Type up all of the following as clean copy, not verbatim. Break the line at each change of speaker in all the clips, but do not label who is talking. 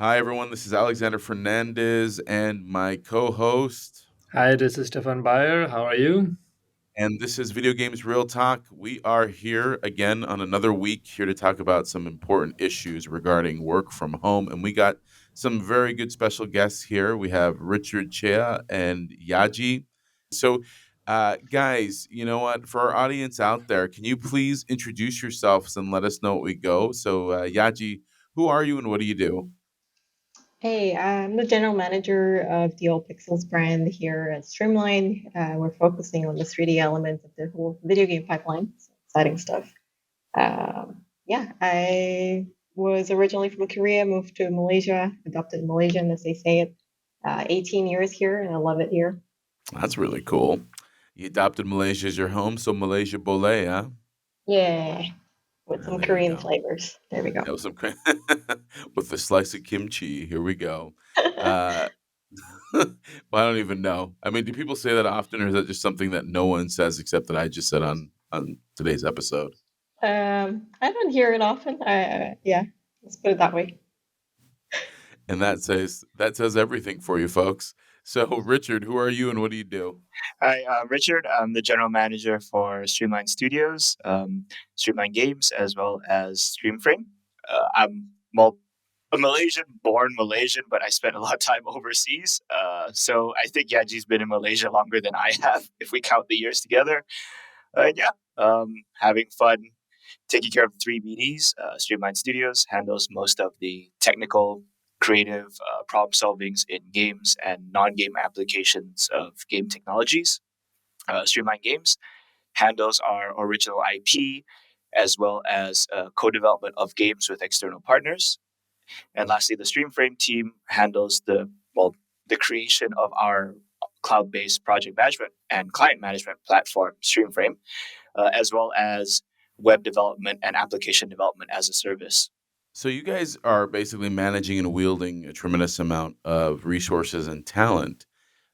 Hi, everyone. This is Alexander Fernandez and my co host.
Hi, this is Stefan Baier. How are you?
And this is Video Games Real Talk. We are here again on another week here to talk about some important issues regarding work from home. And we got some very good special guests here. We have Richard Chea and Yaji. So, guys, you know what? For our audience out there, can you please introduce yourselves and let us know what we go? So, Yaji, who are you and what do you do?
Hey, I'm the general manager of the All Pixels brand here at Streamline. We're focusing on the 3D elements of the whole video game pipeline. So exciting stuff. Yeah, I was originally from Korea, moved to Malaysia, adopted Malaysian, as they say it. 18 years here, and I love it here.
That's really cool. You adopted Malaysia as your home, so Malaysia Boleh, huh?
Yeah, with
Ah,
some
there you
Korean
go.
flavors. There we go.
That was some with a slice of kimchi. Here we go. Uh, well, I don't even know. I mean, do people say that often, or is that just something that no one says except that I just said on today's episode?
I don't hear it often. Yeah, let's put it that way.
And that says everything for you, folks. So, Richard, who are you and what do you do?
Hi, Richard. I'm the general manager for Streamline Studios, Streamline Games, as well as Streamframe. I'm a Malaysian, born Malaysian, but I spent a lot of time overseas. So I think Yaji's been in Malaysia longer than I have, if we count the years together. Yeah, having fun, taking care of the three BDs. Streamline Studios handles most of the technical, creative problem solvings in games and non-game applications of game technologies. Streamline Games handles our original IP as well as co-development of games with external partners. And lastly, the Streamframe team handles the creation of our cloud-based project management and client management platform, Streamframe, as well as web development and application development as a service.
So, you guys are basically managing and wielding a tremendous amount of resources and talent.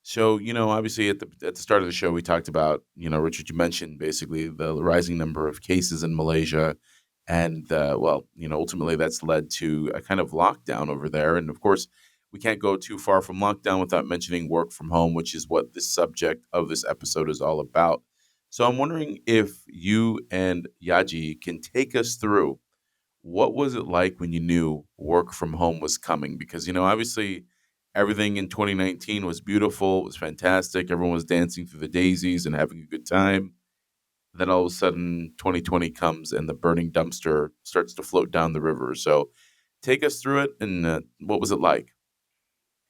So, obviously at the start of the show, we talked about, Richard, you mentioned basically the rising number of cases in Malaysia. And, well, ultimately that's led to a kind of lockdown over there. And of course, we can't go too far from lockdown without mentioning work from home, which is what this subject of this episode is all about. So I'm wondering if you and Yaji can take us through what was it like when you knew work from home was coming? Because, obviously everything in 2019 was beautiful, it was fantastic. Everyone was dancing through the daisies and having a good time. Then all of a sudden, 2020 comes and the burning dumpster starts to float down the river. So take us through it and what was it like?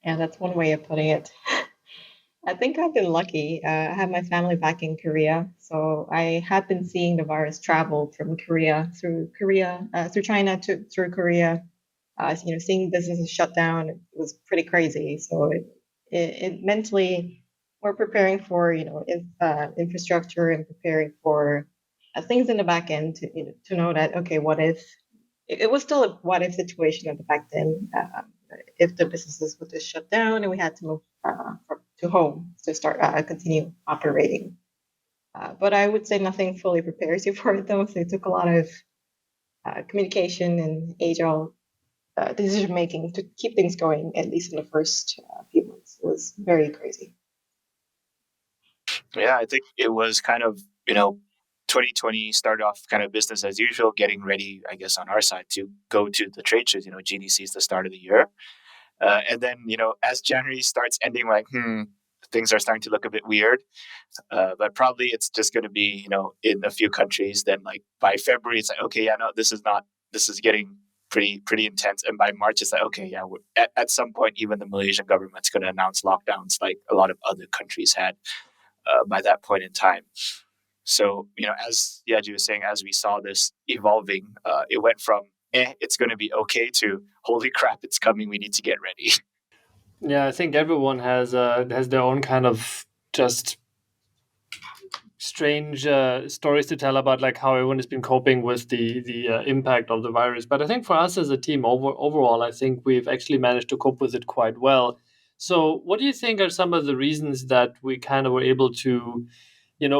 Yeah, that's one way of putting it. I think I've been lucky. I have my family back in Korea, so I have been seeing the virus travel from Korea, through China to through Korea. Seeing businesses shut down was pretty crazy. So it mentally, we're preparing for infrastructure and preparing for things in the back end to know that okay, what if it was still a what if situation at the back then. If the businesses would just shut down and we had to move to home to start continue operating. But I would say nothing fully prepares you for it though. So it took a lot of communication and agile decision making to keep things going, at least in the first few months. It was very crazy.
Yeah, I think it was kind of, 2020 started off kind of business as usual, getting ready, I guess, on our side to go to the trade shows. GDC is the start of the year. And then, as January starts ending, like, things are starting to look a bit weird. But probably it's just going to be, in a few countries. Then, like, by February, it's like, okay, yeah, no, this is getting pretty intense. And by March, it's like, okay, yeah, at some point, even the Malaysian government's going to announce lockdowns like a lot of other countries had by that point in time. So, as Yaji was saying, as we saw this evolving, it went from, it's going to be okay to, holy crap, it's coming, we need to get ready.
Yeah, I think everyone has their own kind of just strange stories to tell about like how everyone has been coping with the impact of the virus. But I think for us as a team overall, I think we've actually managed to cope with it quite well. So, what do you think are some of the reasons that we kind of were able to,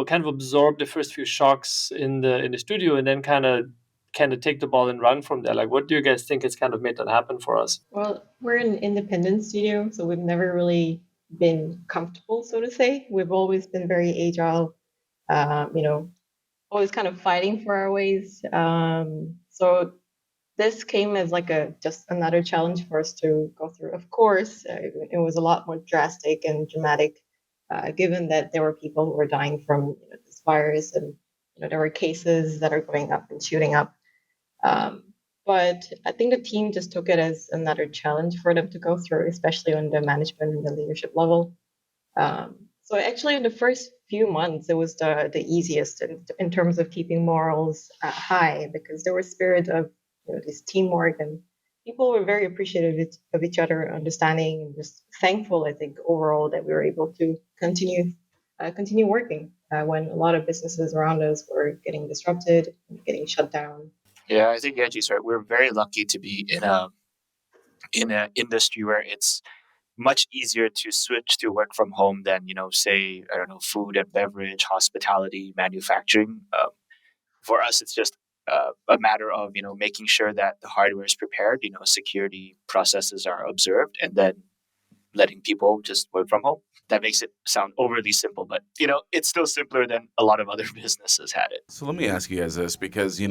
kind of absorb the first few shocks in the studio and then kind of kind of take the ball and run from there? Like, what do you guys think has kind of made that happen for us?
Well, we're an independent studio, so we've never really been comfortable, so to say. We've always been very agile, always kind of fighting for our ways. So this came as like just another challenge for us to go through. Of course, it was a lot more drastic and dramatic, given that there were people who were dying from this virus, and there were cases that are going up and shooting up. But I think the team just took it as another challenge for them to go through, especially on the management and the leadership level. So actually, in the first few months, it was the easiest in terms of keeping morals high, because there was spirit of this teamwork, and people were very appreciative of each other, understanding, and just thankful, I think, overall, that we were able to continue working when a lot of businesses around us were getting disrupted and getting shut down.
Yeah, I think Angie's right. We're very lucky to be in a industry where it's much easier to switch to work from home than say, I don't know, food and beverage, hospitality, manufacturing. For us, it's just a matter of making sure that the hardware is prepared, security processes are observed, and then letting people just work from home. That makes it sound overly simple, but it's still simpler than a lot of other businesses had it.
So let me ask you guys this, because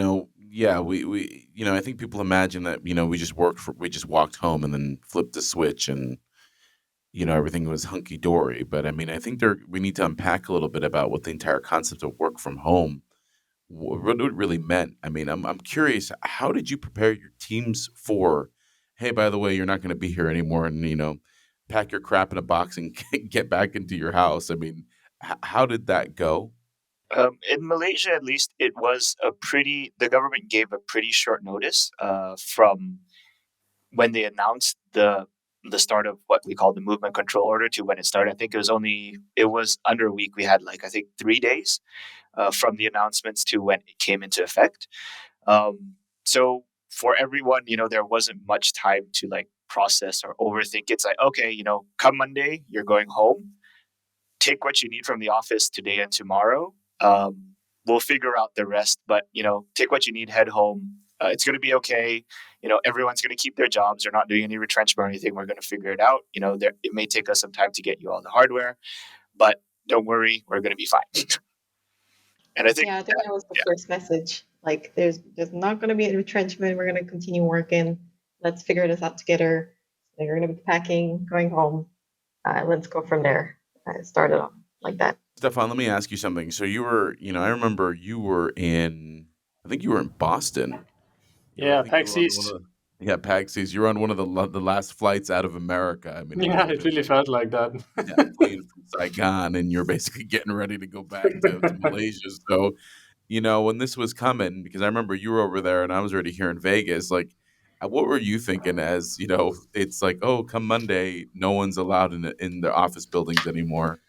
yeah, we I think people imagine that we just walked home and then flipped the switch and everything was hunky dory. But I mean, I think we need to unpack a little bit about what the entire concept of work from home, what it really meant. I mean, I'm curious, how did you prepare your teams for, hey, by the way, you're not going to be here anymore, and pack your crap in a box and get back into your house. I mean, how did that go?
In Malaysia, at least, it was the government gave a pretty short notice from when they announced the start of what we call the movement control order to when it started. I think it was under a week. We had I think 3 days from the announcements to when it came into effect. So for everyone, there wasn't much time to process or overthink. It's like, okay, come Monday, you're going home. Take what you need from the office today and tomorrow. We'll figure out the rest, but take what you need, head home. It's going to be okay. Everyone's going to keep their jobs. They're not doing any retrenchment or anything. We're going to figure it out. It may take us some time to get you all the hardware, but don't worry, we're going to be fine. And I think
that was the first message. Like, there's not going to be a retrenchment. We're going to continue working. Let's figure this out together. So you're going to be packing, going home. Let's go from there. It started off like that.
Stefan, let me ask you something. So you were, I remember I think you were in Boston.
Yeah, PAX East.
Yeah, PAX East. You're on one of the last flights out of America. I mean,
it really felt like that.
Yeah, playing from Saigon, and you're basically getting ready to go back to Malaysia. So, when this was coming, because I remember you were over there and I was already here in Vegas, like, what were you thinking as, it's like, oh, come Monday, no one's allowed in the office buildings anymore?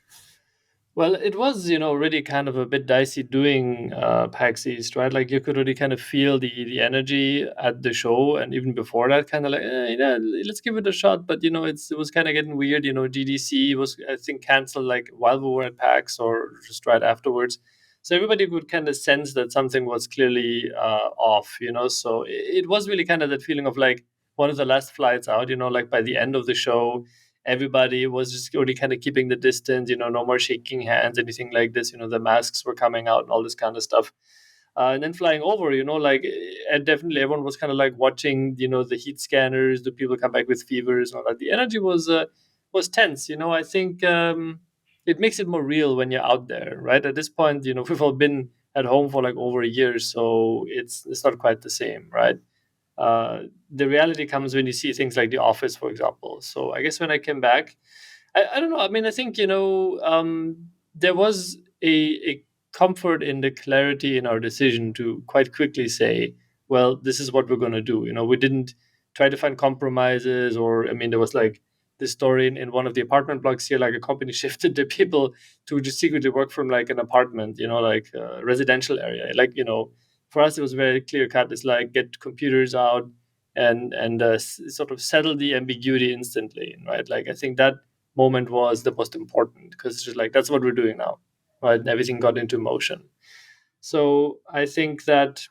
Well, it was, really kind of a bit dicey doing PAX East, right? Like, you could really kind of feel the energy at the show, and even before that, kind of like, let's give it a shot. But it was kind of getting weird. GDC was, I think, canceled like while we were at PAX or just right afterwards. So everybody could kind of sense that something was clearly off. So it was really kind of that feeling of like one of the last flights out. Like by the end of the show, everybody was just already kind of keeping the distance, no more shaking hands, anything like this. The masks were coming out and all this kind of stuff. And then flying over, and definitely everyone was kind of like watching, the heat scanners, the people come back with fevers and all that. The energy was tense. I think it makes it more real when you're out there, right? At this point, we've all been at home for like over a year, so it's not quite the same, right? The reality comes when you see things like The Office, for example. So I guess when I came back, I don't know. I mean, I think, there was a comfort in the clarity in our decision to quite quickly say, well, this is what we're going to do. We didn't try to find compromises, or, I mean, there was like this story in one of the apartment blocks here, like a company shifted the people to just secretly work from like an apartment, like a residential area. Like, for us, it was very clear cut. It's like, get computers out and sort of settle the ambiguity instantly, right? Like, I think that moment was the most important, because it's just like, that's what we're doing now, right? And everything got into motion. So I think that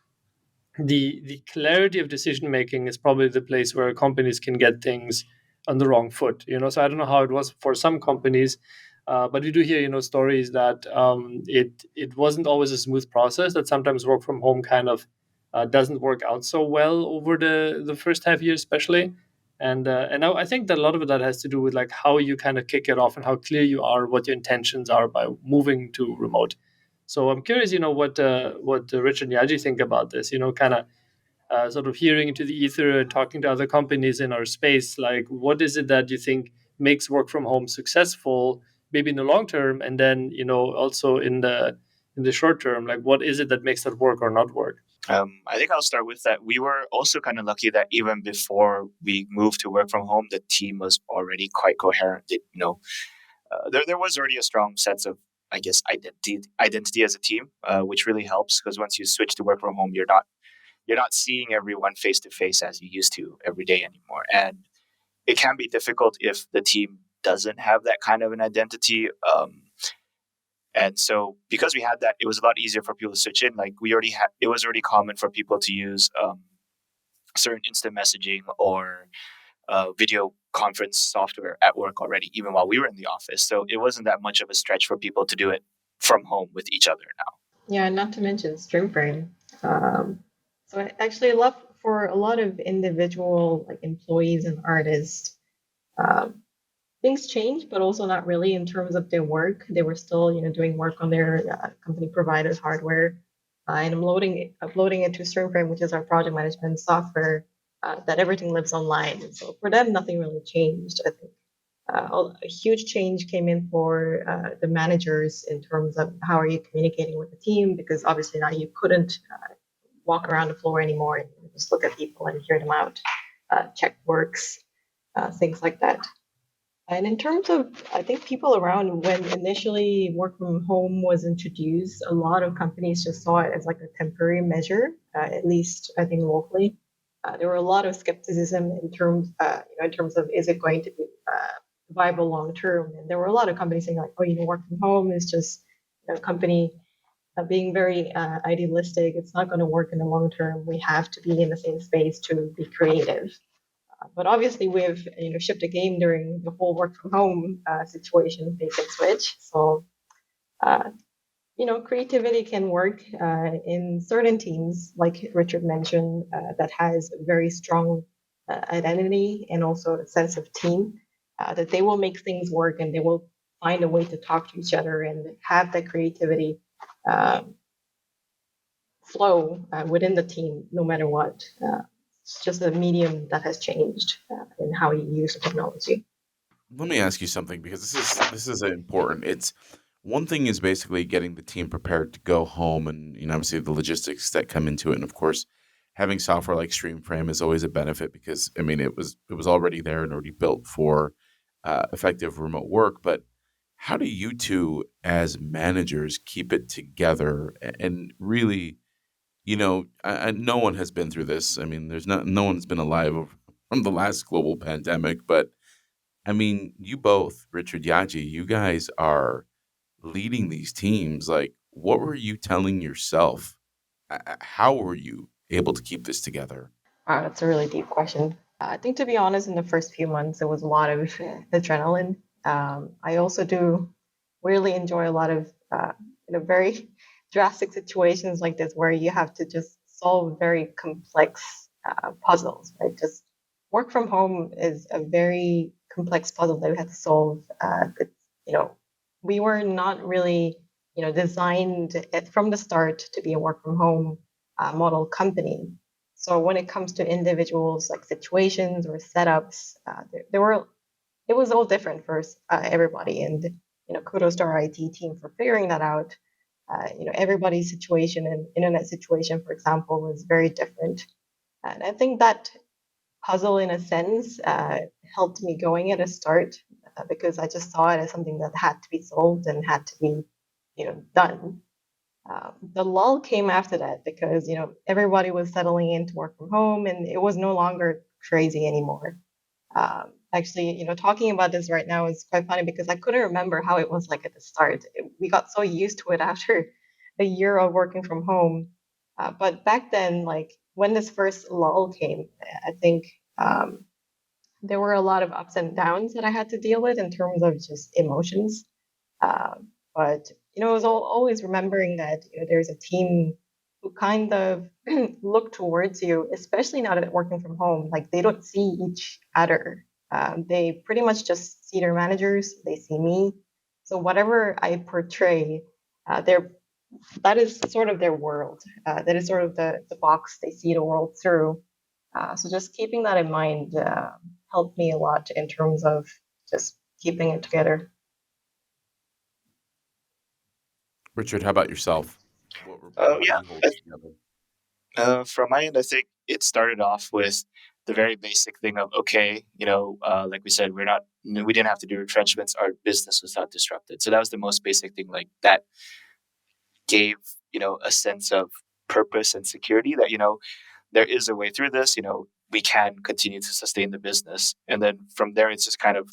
the clarity of decision making is probably the place where companies can get things on the wrong foot. So I don't know how it was for some companies, but we do hear stories that it wasn't always a smooth process. That sometimes work from home kind of doesn't work out so well over the first half year, especially. And I think that a lot of that has to do with like how you kind of kick it off and how clear you are what your intentions are by moving to remote. So I'm curious, what Rich and Yaji think about this. Kind of sort of hearing into the ether and talking to other companies in our space. Like, what is it that you think makes work from home successful, maybe in the long term, and then also in the short term? Like, what is it that makes that work or not work?
I think I'll start with that. We were also kind of lucky that even before we moved to work from home, the team was already quite coherent. There was already a strong sense of, I guess, identity as a team, which really helps because once you switch to work from home, you're not seeing everyone face to face as you used to every day anymore, and it can be difficult if the team doesn't have that kind of an identity. And so because we had that, it was a lot easier for people to switch in. Like it was already common for people to use certain instant messaging or video conference software at work already, even while we were in the office. So it wasn't that much of a stretch for people to do it from home with each other now.
Yeah, not to mention Streamframe. So actually, a lot for a lot of individual like employees and artists, um, things changed, but also not really in terms of their work. They were still, doing work on their company providers hardware, and uploading it to Streamframe, which is our project management software. That everything lives online. And so for them, nothing really changed. I think a huge change came in for the managers in terms of how are you communicating with the team, because obviously now you couldn't walk around the floor anymore and just look at people and hear them out, check works, things like that. And in terms of, I think people around when initially work from home was introduced, a lot of companies just saw it as like a temporary measure, at least I think locally. There were a lot of skepticism in terms of is it going to be viable long term, and there were a lot of companies saying like, oh, work from home is just a company being very idealistic. It's not going to work in the long term. We have to be in the same space to be creative. But obviously, we've shipped a game during the whole work from home situation, bait and switch. So creativity can work in certain teams, like Richard mentioned, that has a very strong identity and also a sense of team, that they will make things work and they will find a way to talk to each other and have that creativity flow within the team, no matter what. It's just a medium that has changed in how you use the technology.
Let me ask you something because this is important. It's one thing is basically getting the team prepared to go home, and obviously the logistics that come into it, and of course, having software like Streamframe is always a benefit because it was already there and already built for effective remote work. But how do you two, as managers, keep it together and really, no one has been through this. I mean, there's no one's been alive from the last global pandemic, but I mean, you both, Richard, Yaji, you guys are leading these teams. Like, what were you telling yourself? How were you able to keep this together?
Wow, that's a really deep question. I think, to be honest, in the first few months, there was a lot of adrenaline. I also do really enjoy a lot of very drastic situations like this where you have to just solve very complex puzzles, right? Just work from home is a very complex puzzle that we had to solve. You know, we were not really, designed from the start to be a work from home model company. So when it comes to individuals, like situations or setups, it was all different for everybody. And kudos to our IT team for figuring that out. Everybody's situation and internet situation, for example, was very different. And I think that puzzle, in a sense, helped me going at a start because I just saw it as something that had to be solved and had to be, done. The lull came after that because everybody was settling in to work from home, and it was no longer crazy anymore. Actually, talking about this right now is quite funny because I couldn't remember how it was like at the start. We got so used to it after a year of working from home. But back then, like when this first lull came, I think there were a lot of ups and downs that I had to deal with in terms of just emotions. But it was always remembering that there's a team who kind of look towards you, especially now that working from home. Like they don't see each other. They pretty much just see their managers. They see me. So whatever I portray, that is sort of their world. That is sort of the box they see the world through. So just keeping that in mind helped me a lot in terms of just keeping it together.
Richard, how about yourself?
Oh,
How do
yeah.
you hold it together?
From my end, I think it started off with the very basic thing of, okay, like we said, we didn't have to do retrenchments. Our business was not disrupted. So that was the most basic thing. Like that gave, a sense of purpose and security that, there is a way through this, we can continue to sustain the business. And then from there, it's just kind of,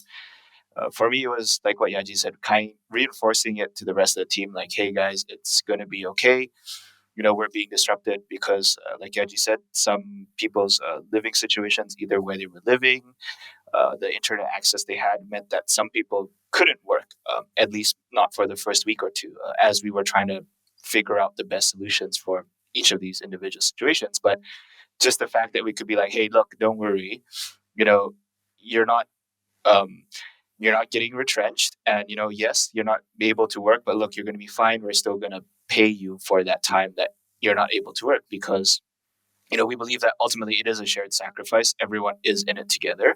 for me, it was like what Yaji said, kind of reinforcing it to the rest of the team. Like, hey guys, it's going to be okay. We're being disrupted because, like Yaji said, some people's living situations, either where they were living, the internet access they had meant that some people couldn't work, at least not for the first week or two, as we were trying to figure out the best solutions for each of these individual situations. But just the fact that we could be like, hey, look, don't worry, you're not you're not getting retrenched, and yes, you're not able to work, but look, you're going to be fine. We're still going to pay you for that time that you're not able to work, because we believe that ultimately it is a shared sacrifice. Everyone is in it together,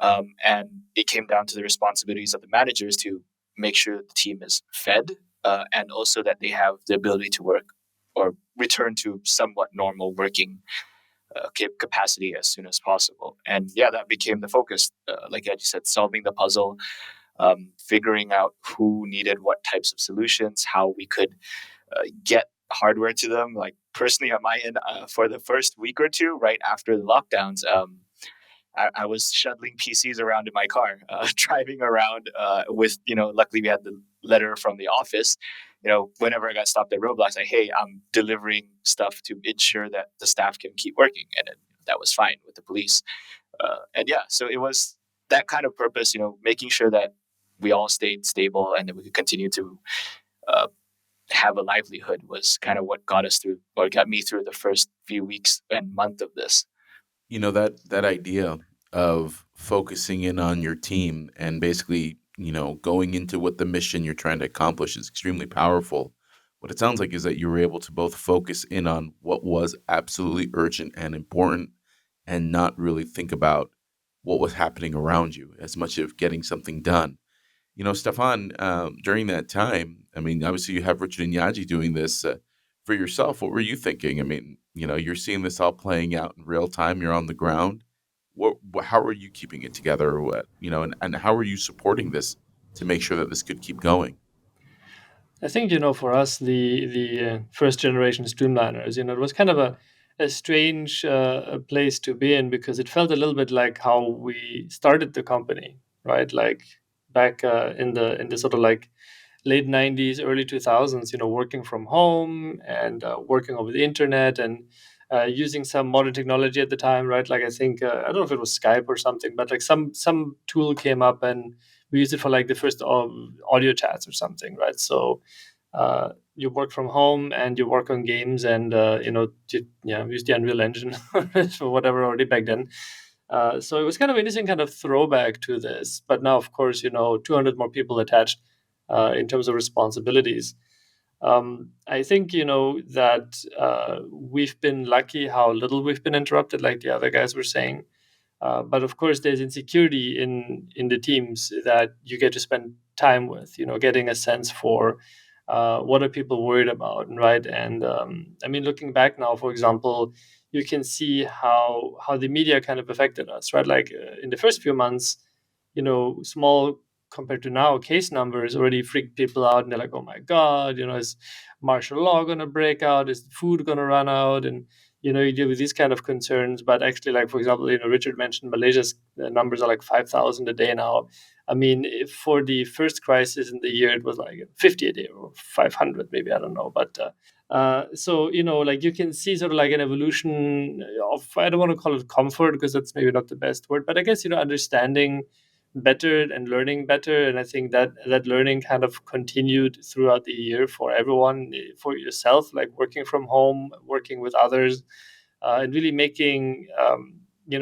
and it came down to the responsibilities of the managers to make sure that the team is fed, and also that they have the ability to work or return to somewhat normal working capacity as soon as possible. And yeah, that became the focus. Like I just said, solving the puzzle, figuring out who needed what types of solutions, how we could get hardware to them. Like personally on my end, for the first week or two, right after the lockdowns, I was shuttling PCs around in my car, driving around with, luckily we had the letter from the office. Whenever I got stopped at roadblocks, like, hey, I'm delivering stuff to ensure that the staff can keep working. And that was fine with the police. And yeah, so it was that kind of purpose, making sure that we all stayed stable and that we could continue to have a livelihood was kind of what got us through, or got me through the first few weeks and month of this.
That idea of focusing in on your team and basically, going into what the mission you're trying to accomplish is extremely powerful. What it sounds like is that you were able to both focus in on what was absolutely urgent and important and not really think about what was happening around you as much of getting something done. Stefan, during that time, I mean, obviously you have Richard and Yaji doing this for yourself. What were you thinking? I mean, you're seeing this all playing out in real time. You're on the ground. How are you keeping it together, or what? And how are you supporting this to make sure that this could keep going?
I think for us, the first generation streamliners, it was kind of a strange place to be in, because it felt a little bit like how we started the company, right? Like back in the sort of like late 90s, early 2000s, working from home and working over the internet and using some modern technology at the time, right? Like I think I don't know if it was Skype or something, but like some tool came up and we used it for like the first audio chats or something, right? So you work from home and you work on games and use the Unreal Engine for whatever already back then. So it was kind of an interesting kind of throwback to this. But now, of course, 200 more people attached in terms of responsibilities. I think, that we've been lucky how little we've been interrupted, like the other guys were saying. But of course, there's insecurity in the teams that you get to spend time with, getting a sense for what are people worried about, right? And I mean, looking back now, for example, you can see how the media kind of affected us, right? Like in the first few months, small compared to now case numbers already freaked people out, and they're like, oh my god, is martial law going to break out? Is food going to run out? And you deal with these kind of concerns. But actually, like for example, Richard mentioned Malaysia's numbers are like 5,000 a day now. I mean, if for the first crisis in the year, it was like 50 a day or 500, maybe, I don't know. But So like you can see sort of like an evolution of, I don't want to call it comfort because that's maybe not the best word, but I guess understanding better and learning better. And I think that learning kind of continued throughout the year for everyone, for yourself, like working from home, working with others, and really making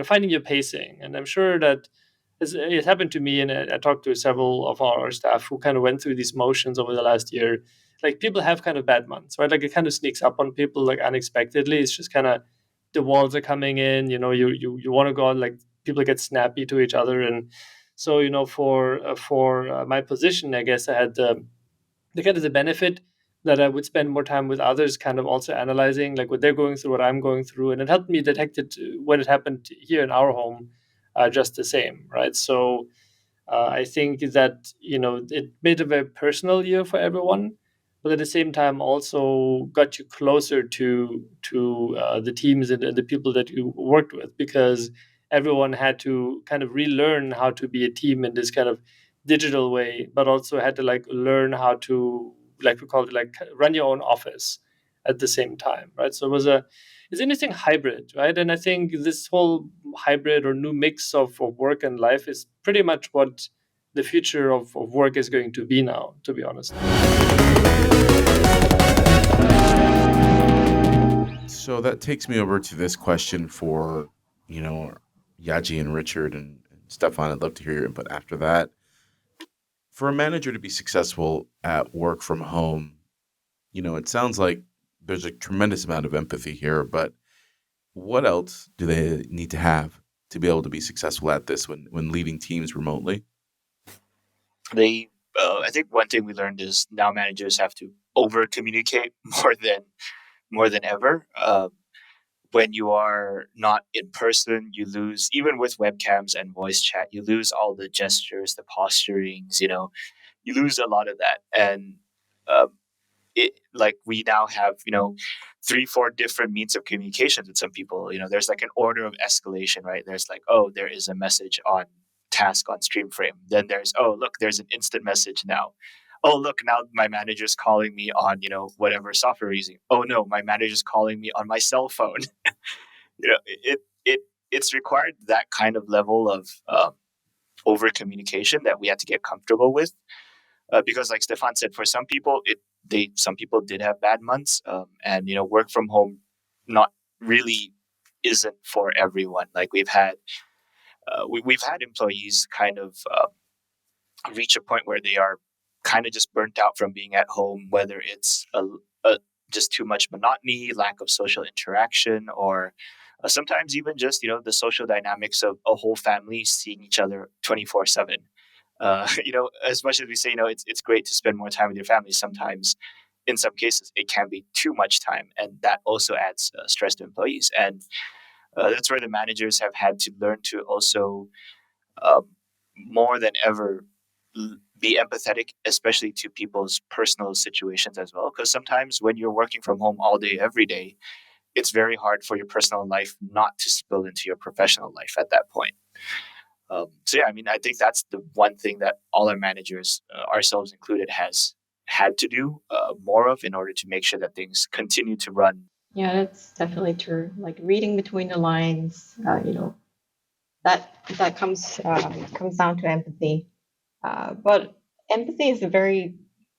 finding your pacing. And I'm sure that it happened to me, and I talked to several of our staff who kind of went through these motions over the last year. Like people have kind of bad months, right? Like it kind of sneaks up on people like unexpectedly. It's just kind of the walls are coming in. You want to go out, like people get snappy to each other. And so for my position, I guess I had the kind of the benefit that I would spend more time with others, kind of also analyzing like what they're going through, what I'm going through, and it helped me detect it when it happened here in our home, just the same, right? So I think that it made a very personal year for everyone, but at the same time also got you closer to the teams and the people that you worked with, because everyone had to kind of relearn how to be a team in this kind of digital way, but also had to like learn how to, like we call it, like run your own office at the same time, right? So it's anything hybrid, right? And I think this whole hybrid or new mix of work and life is pretty much what the future of work is going to be now, to be honest.
So that takes me over to this question for, Yaji and Richard and Stefan. I'd love to hear your input after that. For a manager to be successful at work from home, it sounds like there's a tremendous amount of empathy here, but what else do they need to have to be able to be successful at this when leading teams remotely?
I think one thing we learned is now managers have to over communicate more than ever. When you are not in person, you lose, even with webcams and voice chat, you lose all the gestures, the posturings. You lose a lot of that, and um, like we now have 3-4 different means of communication with some people. There's like an order of escalation, right? There's like, oh, there is a message on task on Streamframe, then there's, oh look, there's an instant message now. Oh look, now my manager's calling me on whatever software we're using. Oh no, my manager's calling me on my cell phone. It's required that kind of level of over communication that we had to get comfortable with, because like Stefan said, for some people some people did have bad months, and work from home not really isn't for everyone. Like we've had employees kind of reach a point where they are kind of just burnt out from being at home, whether it's a just too much monotony, lack of social interaction, or sometimes even just the social dynamics of a whole family seeing each other 24/7. As much as we say, it's great to spend more time with your family, sometimes in some cases it can be too much time, and that also adds stress to employees. And that's where the managers have had to learn to also, um, more than ever, be empathetic, especially to people's personal situations as well. Because sometimes when you're working from home all day, every day, it's very hard for your personal life not to spill into your professional life at that point. So yeah, I mean, I think that's the one thing that all our managers, ourselves included, has had to do more of in order to make sure that things continue to run.
Yeah, that's definitely true. Like reading between the lines, that comes down to empathy. But empathy is a very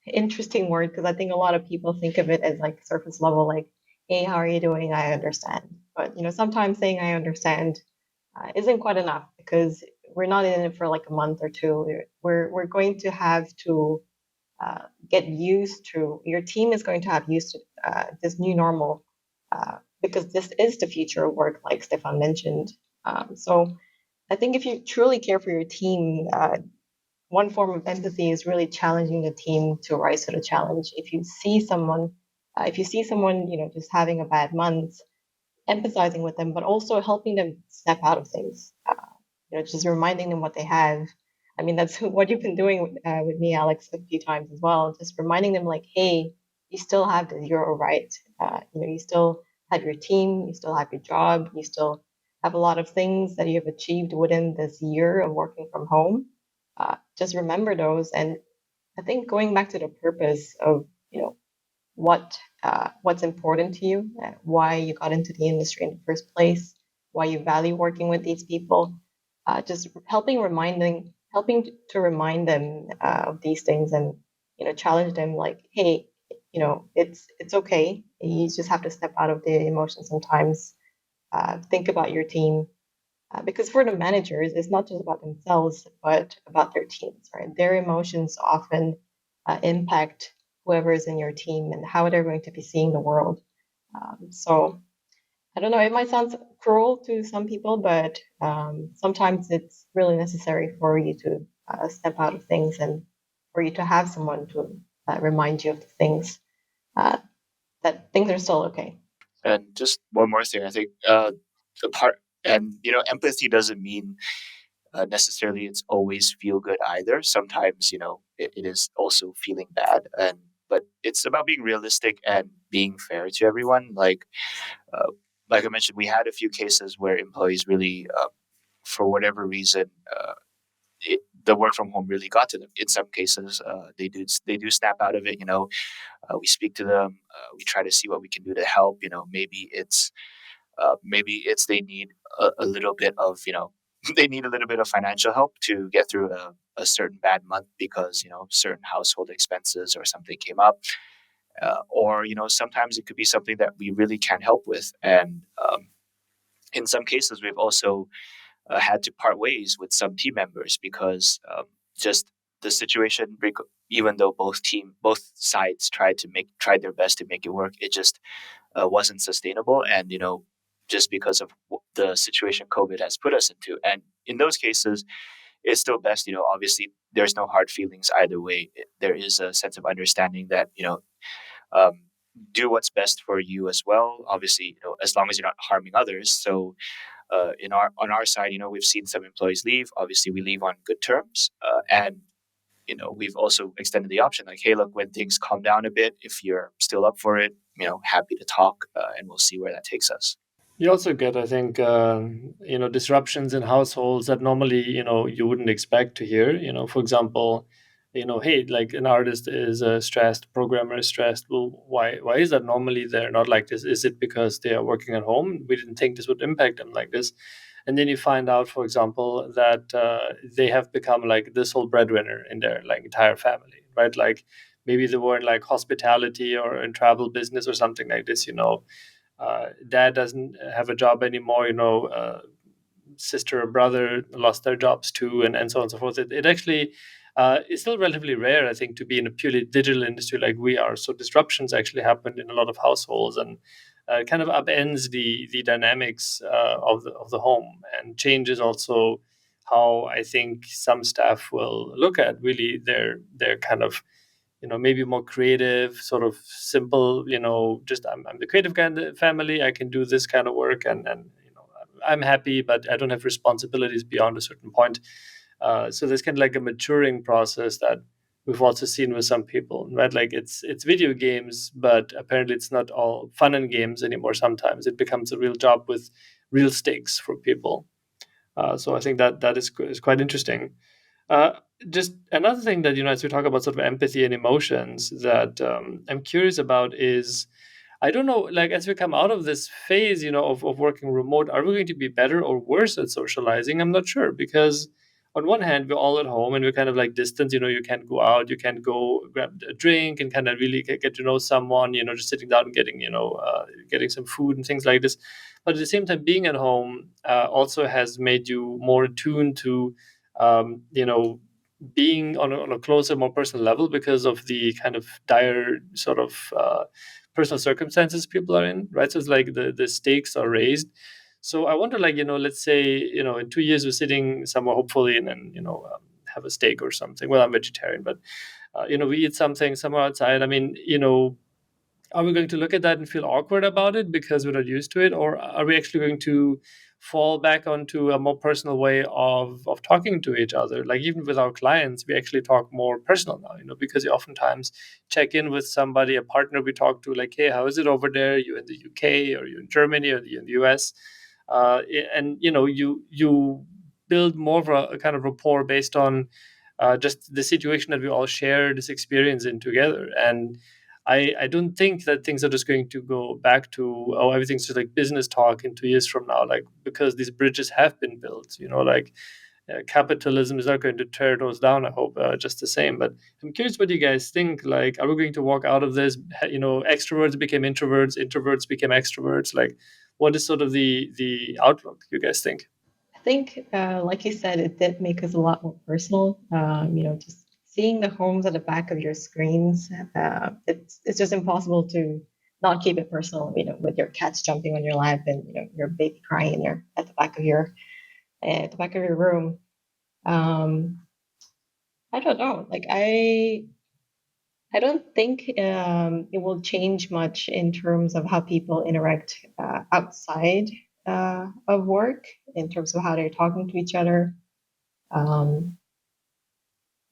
interesting word because I think a lot of people think of it as like surface level, like, "Hey, how are you doing? I understand." But sometimes saying "I understand" isn't quite enough because we're not in it for like a month or two. We're going to have to get used to. Your team is going to have used to this new normal because this is the future of work, like Stefan mentioned. So I think if you truly care for your team, one form of empathy is really challenging the team to rise to the challenge. If you see someone, just having a bad month, empathizing with them, but also helping them step out of things. Just reminding them what they have. I mean, that's what you've been doing with me, Alex, a few times as well. Just reminding them, like, hey, you still have this. You're all right. You still have your team. You still have your job. You still have a lot of things that you have achieved within this year of working from home. Just remember those. And I think going back to the purpose of, what's important to you, why you got into the industry in the first place, why you value working with these people. Just helping to remind them of these things, and challenge them like, hey, it's okay. You just have to step out of the emotion sometimes. Think about your team, because for the managers, it's not just about themselves, but about their teams, right? Their emotions often impact whoever is in your team and how they're going to be seeing the world. So I don't know, it might sound cruel to some people, but sometimes it's really necessary for you to step out of things, and for you to have someone to remind you of the things, that things are still okay.
And just one more thing, I think the part, and empathy doesn't mean necessarily it's always feel good either. Sometimes it is also feeling bad, but it's about being realistic and being fair to everyone. Uh, like I mentioned, we had a few cases where employees really, for whatever reason, the work from home really got to them. In some cases, they do snap out of it. We speak to them. We try to see what we can do to help. Maybe it's they need a little bit of they need a little bit of financial help to get through a certain bad month because certain household expenses or something came up, or sometimes it could be something that we really can't help with. And in some cases we've also had to part ways with some team members because just the situation, even though both sides tried their best to make it work, it just wasn't sustainable. And just because of the situation COVID has put us into. And in those cases, it's still best, obviously there's no hard feelings either way. There is a sense of understanding that, um, do what's best for you as well. Obviously, as long as you're not harming others. So on our side, we've seen some employees leave. Obviously, we leave on good terms, and we've also extended the option, like, hey, look, when things calm down a bit, if you're still up for it, happy to talk, and we'll see where that takes us.
You also get, I think, disruptions in households that normally, you wouldn't expect to hear. For example, hey, like an artist is stressed, programmer is stressed. Well, why is that? Normally they're not like this. Is it because they are working at home? We didn't think this would impact them like this. And then you find out, for example, that they have become like this whole breadwinner in their like entire family, right? Like maybe they were in like hospitality or in travel business or something like this. Dad doesn't have a job anymore. Sister or brother lost their jobs too, and so on and so forth. It actually is still relatively rare, I think, to be in a purely digital industry like we are. So disruptions actually happened in a lot of households, and kind of upends the dynamics of the home, and changes also how I think some staff will look at really their kind of maybe more creative, sort of simple, just I'm the creative guy in the family, I can do this kind of work, and I'm happy, but I don't have responsibilities beyond a certain point. So there's kind of like a maturing process that we've also seen with some people, right? Like it's video games, but apparently it's not all fun and games anymore. Sometimes it becomes a real job with real stakes for people. So I think that is quite interesting. Uh, just another thing that, as we talk about sort of empathy and emotions, that I'm curious about is, I don't know, like as we come out of this phase, of working remote, are we going to be better or worse at socializing? I'm not sure, because on one hand, we're all at home and we're kind of like distant, you can't go out, you can't go grab a drink and kind of really get to know someone, just sitting down and getting, getting some food and things like this. But at the same time, being at home also has made you more attuned to, being on a closer, more personal level because of the kind of dire sort of personal circumstances people are in, right? So it's like the stakes are raised. So I wonder, like, let's say, in 2 years we're sitting somewhere, hopefully, and have a steak or something. Well, I'm vegetarian, but we eat something somewhere outside. I mean, are we going to look at that and feel awkward about it because we're not used to it, or are we actually going to fall back onto a more personal way of talking to each other? Like even with our clients, we actually talk more personal now, because you oftentimes check in with somebody, a partner we talk to, like, hey, how is it over there? You in the UK, or you in Germany, or you in the US? And you build more of a kind of rapport based on just the situation that we all share this experience in together. And I don't think that things are just going to go back to, oh, everything's just like business talk in 2 years from now, like, because these bridges have been built, like capitalism is not going to tear those down, I hope, just the same. But I'm curious what you guys think. Like, are we going to walk out of this, extroverts became introverts became extroverts? Like, what is sort of the outlook, you guys think?
I think, like you said, it did make us a lot more personal. Just seeing the homes at the back of your screens, it's just impossible to not keep it personal. With your cats jumping on your lap and your baby crying at the back of your room. I don't know. Like I don't think it will change much in terms of how people interact outside of work, in terms of how they're talking to each other.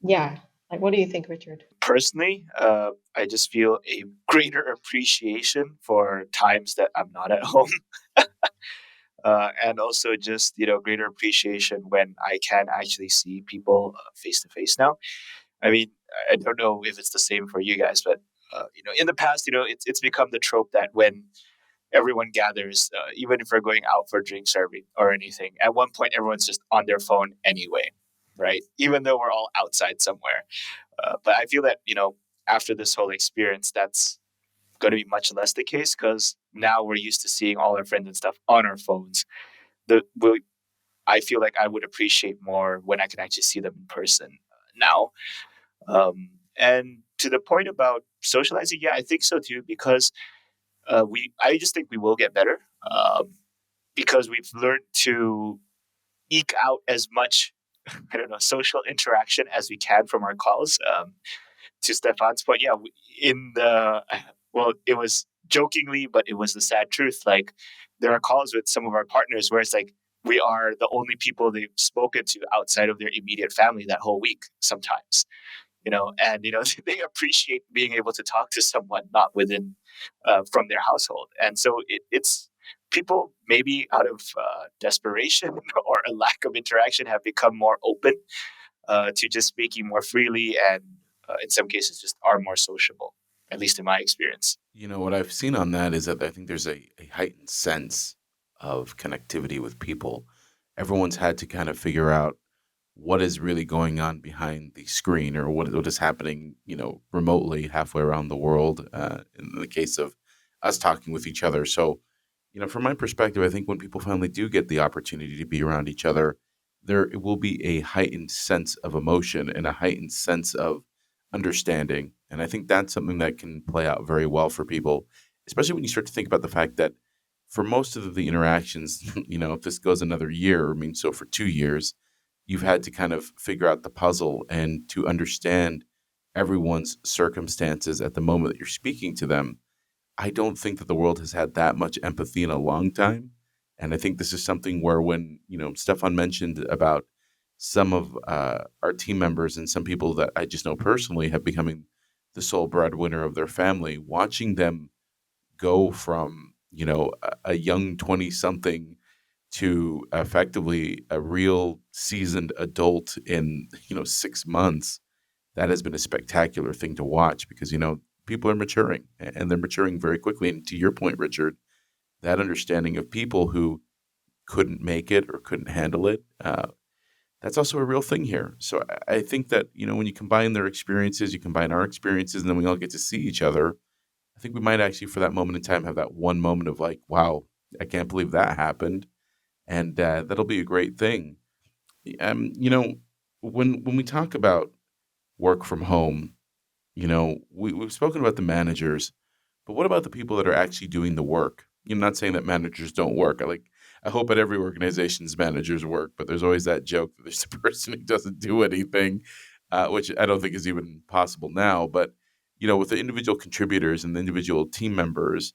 Yeah. Like, what do you think, Richard?
Personally, I just feel a greater appreciation for times that I'm not at home. And also just, greater appreciation when I can actually see people face to face now. I mean, I don't know if it's the same for you guys, but in the past, it's become the trope that when everyone gathers, even if we're going out for drinks or anything, at one point everyone's just on their phone anyway, right? Even though we're all outside somewhere. But I feel that after this whole experience, that's going to be much less the case, because now we're used to seeing all our friends and stuff on our phones. I feel like I would appreciate more when I can actually see them in person now. And to the point about socializing, yeah, I think so too, because I just think we will get better, because we've learned to eke out as much, I don't know, social interaction as we can from our calls. To Stefan's point, yeah, it was jokingly, but it was the sad truth. Like, there are calls with some of our partners where it's like we are the only people they've spoken to outside of their immediate family that whole week sometimes. And they appreciate being able to talk to someone not within from their household. And so it's people, maybe out of desperation or a lack of interaction, have become more open to just speaking more freely, and in some cases just are more sociable, at least in my experience.
What I've seen on that is that I think there's a heightened sense of connectivity with people. Everyone's had to kind of figure out what is really going on behind the screen, or what is happening, remotely halfway around the world, in the case of us talking with each other. So, from my perspective, I think when people finally do get the opportunity to be around each other, there will be a heightened sense of emotion and a heightened sense of understanding. And I think that's something that can play out very well for people, especially when you start to think about the fact that for most of the interactions, if this goes another year, I mean, so for 2 years, you've had to kind of figure out the puzzle and to understand everyone's circumstances at the moment that you're speaking to them. I don't think that the world has had that much empathy in a long time. And I think this is something where when, Stefan mentioned about some of our team members and some people that I just know personally have becoming the sole breadwinner of their family, watching them go from, a young 20-something to effectively a real seasoned adult in 6 months, that has been a spectacular thing to watch, because people are maturing, and they're maturing very quickly. And to your point, Richard, that understanding of people who couldn't make it or couldn't handle it, that's also a real thing here. So I think that when you combine their experiences, you combine our experiences, and then we all get to see each other, I think we might actually, for that moment in time, have that one moment of like, wow, I can't believe that happened. And that'll be a great thing. When we talk about work from home, we've spoken about the managers, but what about the people that are actually doing the work? Not saying that managers don't work. I hope at every organization's managers work, but there's always that joke that there's a person who doesn't do anything, which I don't think is even possible now. But with the individual contributors and the individual team members,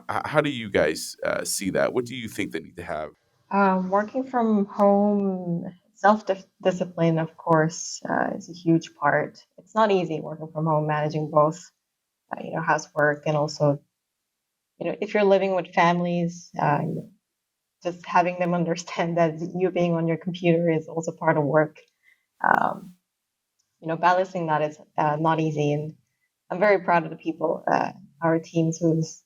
how do you guys see that? What do you think they need to have?
Working from home, self-discipline, of course, is a huge part. It's not easy working from home, managing both, housework, and also, if you're living with families, just having them understand that you being on your computer is also part of work. Balancing that is not easy. And I'm very proud of the people, our teams who's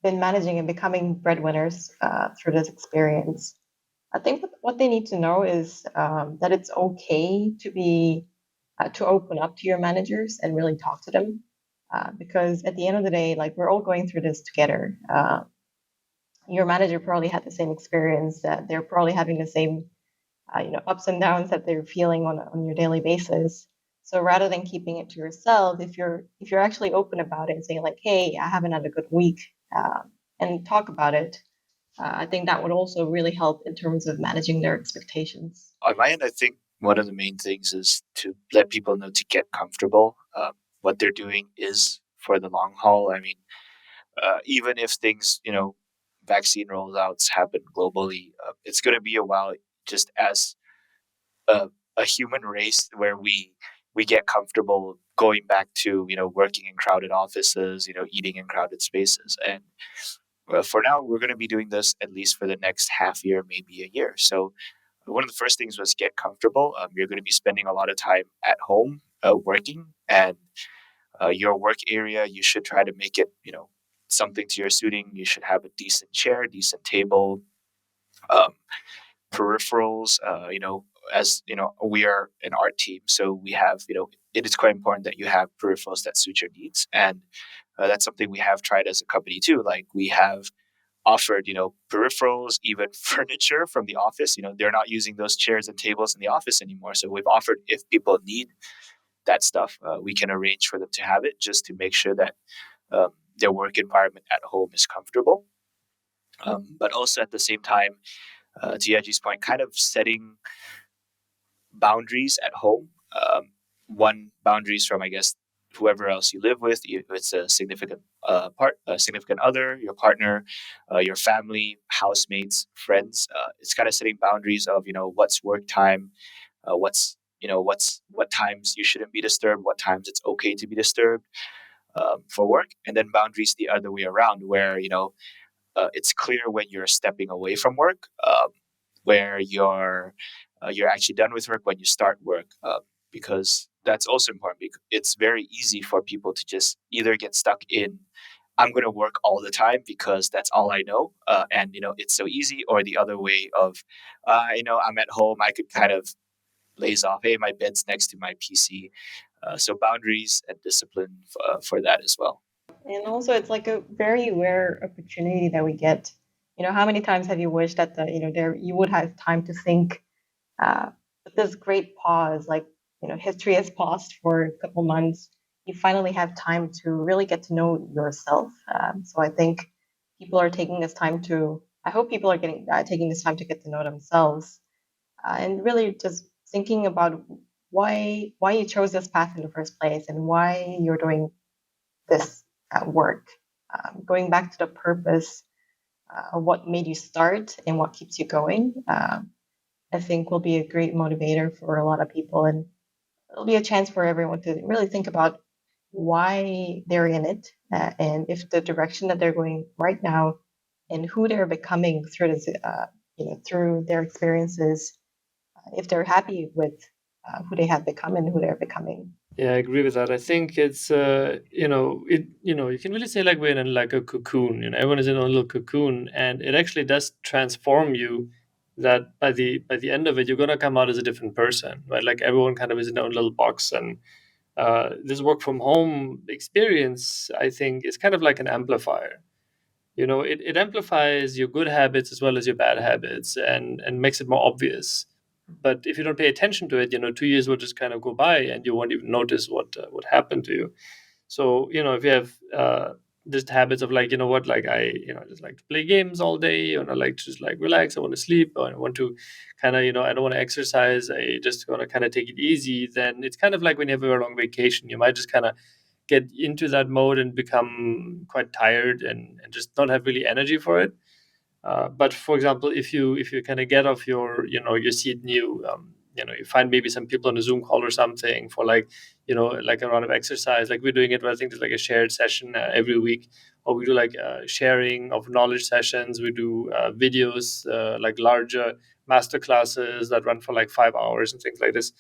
been managing and becoming breadwinners through this experience. I think what they need to know is that it's okay to be to open up to your managers and really talk to them, because at the end of the day, like we're all going through this together. Your manager probably had the same experience, that they're probably having the same ups and downs that they're feeling on your daily basis. So rather than keeping it to yourself, if you're actually open about it and saying like, hey, I haven't had a good week, and talk about it, I think that would also really help in terms of managing their expectations.
On my end, I think one of the main things is to let people know to get comfortable. What they're doing is for the long haul. I mean, even if things, vaccine rollouts happen globally, it's going to be a while just as a human race where we get comfortable going back to working in crowded offices, eating in crowded spaces, and for now we're going to be doing this at least for the next half year, maybe a year. So one of the first things was get comfortable. You're going to be spending a lot of time at home working, and your work area, you should try to make it something to your suiting. You should have a decent chair, decent table, um, peripherals. As we are an art team, so we have it is quite important that you have peripherals that suit your needs, and that's something we have tried as a company too. Like we have offered peripherals, even furniture from the office. They're not using those chairs and tables in the office anymore, so we've offered, if people need that stuff, we can arrange for them to have it, just to make sure that their work environment at home is comfortable. But also at the same time, to Yaji's point, kind of setting boundaries at home. One, boundaries from, I guess, whoever else you live with. If it's a significant a significant other, your partner, your family, housemates, friends. It's kind of setting boundaries of what's work time, what times you shouldn't be disturbed, what times it's okay to be disturbed for work, and then boundaries the other way around, where it's clear when you're stepping away from work, where you're actually done with work when you start work, because that's also important. Because it's very easy for people to just either get stuck in, I'm going to work all the time because that's all I know, and it's so easy, or the other way of, I'm at home, I could kind of laze off. Hey, my bed's next to my PC. So boundaries and discipline for that as well.
And also, it's like a very rare opportunity that we get. How many times have you wished that there you would have time to think? But this great pause, like history has paused for a couple months. You finally have time to really get to know yourself. So I think people are taking this time to. I hope people are taking this time to get to know themselves, and really just thinking about why you chose this path in the first place and why you're doing this work. Going back to the purpose of what made you start and what keeps you going, I think will be a great motivator for a lot of people, and it'll be a chance for everyone to really think about why they're in it, and if the direction that they're going right now and who they're becoming through this, through their experiences, if they're happy with who they have become and who they're becoming.
Yeah, I agree with that. I think it's you can really say like we're in like a cocoon. Everyone is in a little cocoon, and it actually does transform you. That by the end of it, you're gonna come out as a different person, right? Like everyone kind of is in their own little box, and this work from home experience, I think, is kind of like an amplifier. It amplifies your good habits as well as your bad habits, and makes it more obvious. But if you don't pay attention to it, 2 years will just kind of go by, and you won't even notice what happened to you. So if you have just habits of like, like I just like to play games all day, and I like to just like relax, I want to sleep, or I want to kind of I don't want to exercise, I just want to kind of take it easy, then it's kind of like when you have a long vacation, you might just kind of get into that mode and become quite tired, and just not have really energy for it. But for example, if you kind of get off your your seat, and you find maybe some people on a Zoom call or something for like like a round of exercise, like we're doing it. I think there's like a shared session every week, or we do like sharing of knowledge sessions. We do videos, like larger master classes that run for like 5 hours and things like this.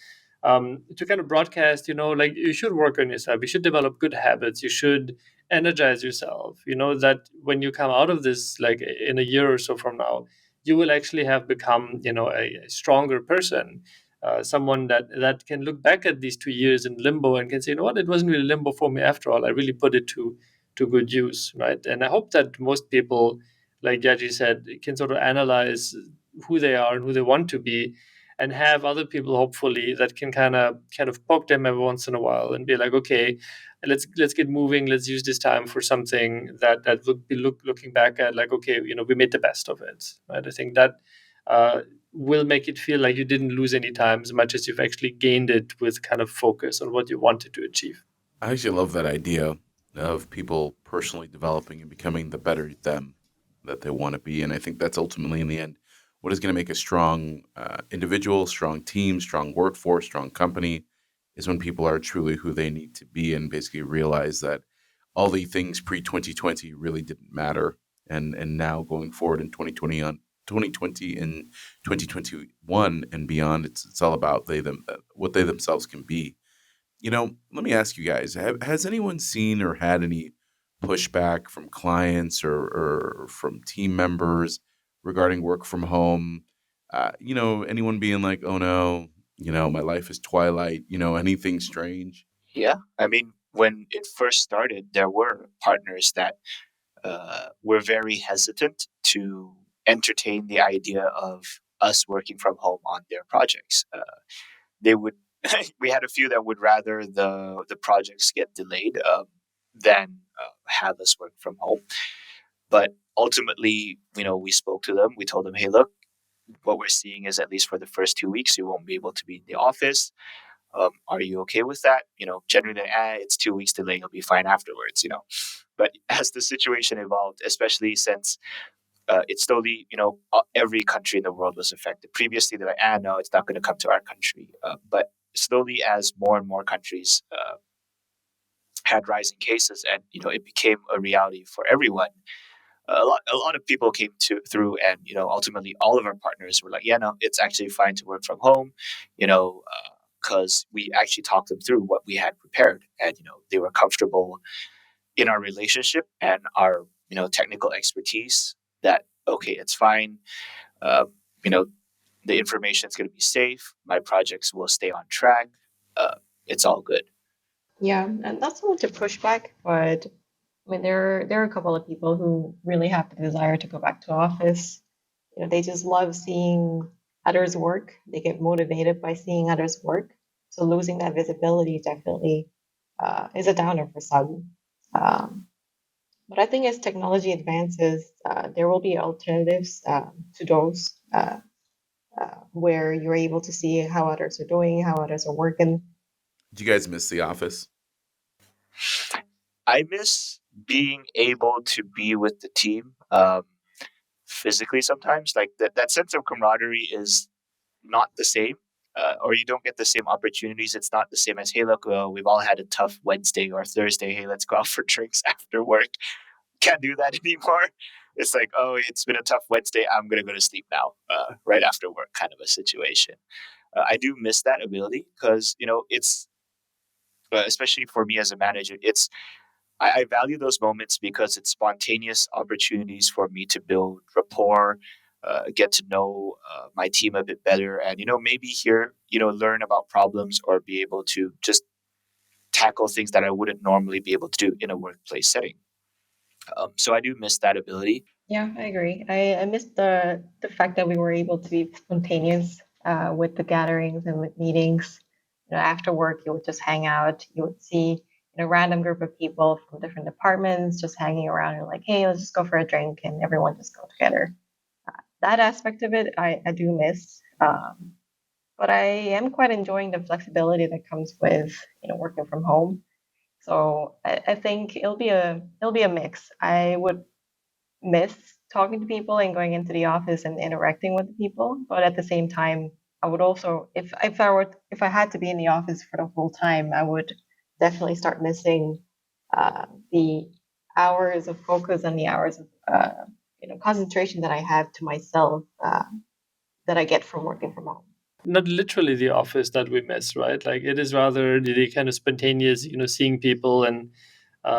to kind of broadcast, like you should work on yourself, you should develop good habits, you should energize yourself, that when you come out of this, like in a year or so from now, you will actually have become, a stronger person, someone that can look back at these 2 years in limbo and can say, what, it wasn't really limbo for me after all. I really put it to good use, right? And I hope that most people, like Yaji said, can sort of analyze who they are and who they want to be, and have other people hopefully that can kind of poke them every once in a while and be like, okay, let's get moving, let's use this time for something that would be looking back at like, okay, we made the best of it, right? I think that will make it feel like you didn't lose any time as much as you've actually gained it with kind of focus on what you wanted to achieve.
I actually love that idea of people personally developing and becoming the better them that they want to be. And I think that's ultimately, in the end, what is going to make a strong individual, strong team, strong workforce, strong company is when people are truly who they need to be and basically realize that all the things pre-2020 really didn't matter. And now going forward in 2020 and 2021 and beyond, it's all about what they themselves can be. Let me ask you guys, has anyone seen or had any pushback from clients or from team members regarding work from home? Anyone being like, oh no, my life is twilight, anything strange?
Yeah, I mean, when it first started, there were partners that were very hesitant to entertain the idea of us working from home on their projects. They would, we had a few that would rather the projects get delayed than have us work from home. But ultimately, we spoke to them. We told them, hey, look, what we're seeing is at least for the first 2 weeks, you won't be able to be in the office. Are you okay with that? Generally, it's 2 weeks delay. You'll be fine afterwards. But as the situation evolved, especially since it's slowly, every country in the world was affected. Previously, they're like, no, it's not going to come to our country. But slowly, as more and more countries had rising cases, and it became a reality for everyone. A lot of people came through, and ultimately, all of our partners were like, yeah, no, it's actually fine to work from home. Because we actually talked them through what we had prepared, and they were comfortable in our relationship and our technical expertise. That okay, it's fine. Uh, you know, the information is going to be safe. My projects will stay on track. Uh, it's all good.
Yeah, and not so much a pushback, but I mean, there are a couple of people who really have the desire to go back to office. They just love seeing others work. They get motivated by seeing others work. So losing that visibility definitely is a downer for some. Um, but I think as technology advances, there will be alternatives to those where you're able to see how others are doing, how others are working.
Do you guys miss the office?
I miss being able to be with the team physically sometimes. Like that sense of camaraderie is not the same, or you don't get the same opportunities. It's not the same as, hey, look, well, we've all had a tough Wednesday or Thursday. Hey, let's go out for drinks after work. Can't do that anymore. It's like, oh, it's been a tough Wednesday. I'm going to go to sleep now, right after work, kind of a situation. I do miss that ability because, it's, especially for me as a manager, I value those moments because it's spontaneous opportunities for me to build rapport, get to know my team a bit better, and maybe hear, learn about problems or be able to just tackle things that I wouldn't normally be able to do in a workplace setting. So I do miss that ability.
Yeah, I agree. I missed the fact that we were able to be spontaneous with the gatherings and with meetings. After work, you would just hang out. You would see random group of people from different departments just hanging around and like, hey, let's just go for a drink, and everyone just go together. That aspect of it, I do miss. But I am quite enjoying the flexibility that comes with working from home. So I think it'll be a mix. I would miss talking to people and going into the office and interacting with the people, but at the same time, I would also, if I had to be in the office for the whole time, I would definitely start missing the hours of focus and the hours of concentration that I have to myself that I get from working from home.
not literally the office that we miss, right? Like it is rather the kind of spontaneous, seeing people and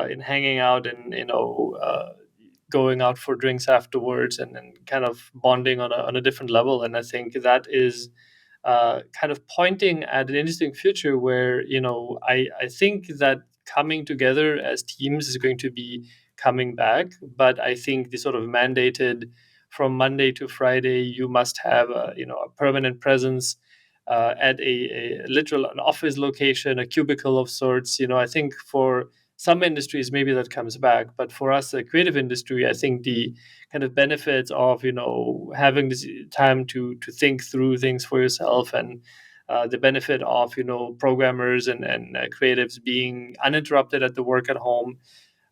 in hanging out and going out for drinks afterwards and kind of bonding on a different level. And I think that is kind of pointing at an interesting future where I think that coming together as teams is going to be coming back, but I think the sort of mandated from Monday to Friday you must have a permanent presence at a literal an office location, a cubicle of sorts. I think for some industries maybe that comes back, but for us, the creative industry, I think the kind of benefits of having this time to think through things for yourself and the benefit of programmers and creatives being uninterrupted at the work at home,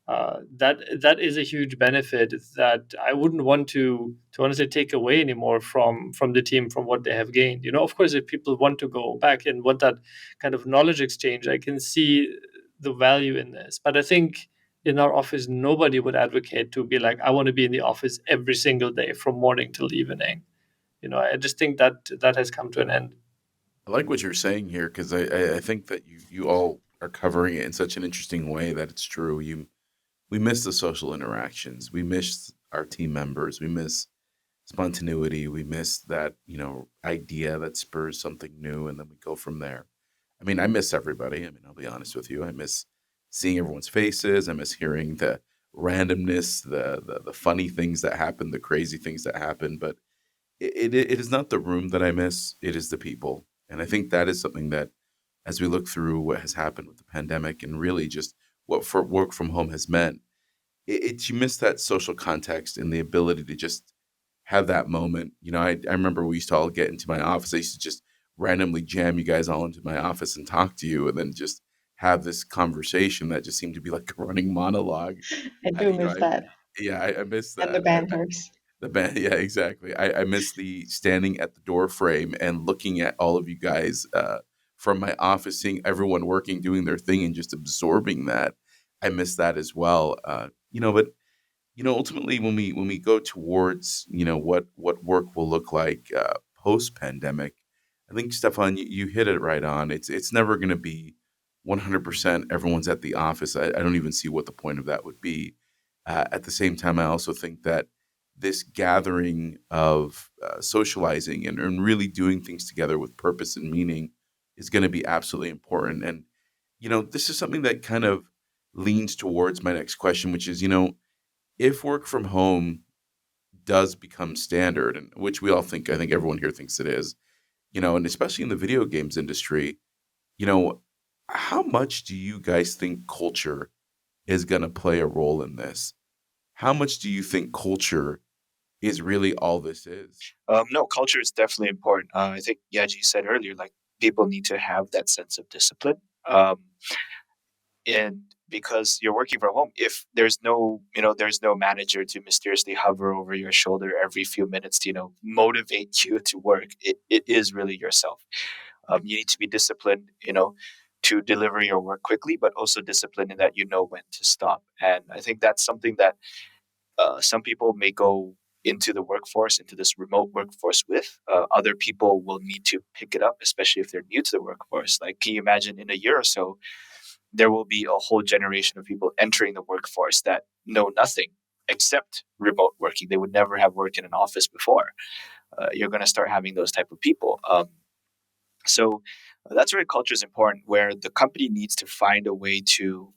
that is a huge benefit that I wouldn't want to honestly take away anymore from the team, from what they have gained. Of course, if people want to go back and want that kind of knowledge exchange, I can see the value in this. But I think in our office, nobody would advocate to be like, I want to be in the office every single day from morning till evening. I just think that has come to an end.
I like what you're saying here because I think that you all are covering it in such an interesting way that it's true. We miss the social interactions. We miss our team members. We miss spontaneity. We miss that, idea that spurs something new and then we go from there. I mean, I miss everybody. I mean, I'll be honest with you. I miss seeing everyone's faces. I miss hearing the randomness, the funny things that happen, the crazy things that happen. But it is not the room that I miss. It is the people. And I think that is something that as we look through what has happened with the pandemic and really just what for work from home has meant, you miss that social context and the ability to just have that moment. I remember we used to all get into my office. I used to just randomly jam you guys all into my office and talk to you and then just have this conversation that just seemed to be like a running monologue.
I
I,
do
you know,
miss
I,
that.
yeah, I miss
And the
that.
banters.
The band, yeah, exactly. I miss the standing at the door frame and looking at all of you guys from my office, seeing everyone working, doing their thing, and just absorbing that. I miss that as well. But ultimately, when we go towards what work will look like post pandemic, I think Stefan, you hit it right on. It's never going to be 100% everyone's at the office. I don't even see what the point of that would be. At the same time, I also think that this gathering of socializing and really doing things together with purpose and meaning is going to be absolutely important. And this is something that kind of leans towards my next question, which is if work from home does become standard, and which we all think, I think everyone here thinks it is, and especially in the video games industry, you know, how much do you guys think culture is going to play a role in this? How much do you think culture is really all this is?
No, culture is definitely important. I think Yaji said earlier, like people need to have that sense of discipline. And because you're working from home, if there's no manager to mysteriously hover over your shoulder every few minutes to motivate you to work, it is really yourself. You need to be disciplined, to deliver your work quickly, but also disciplined in that you know when to stop. And I think that's something that some people may go into the workforce, into this remote workforce with. Other people will need to pick it up, especially if they're new to the workforce. Like, can you imagine in a year or so, there will be a whole generation of people entering the workforce that know nothing except remote working. They would never have worked in an office before. You're going to start having those type of people. So that's where culture is important, where the company needs to find a way to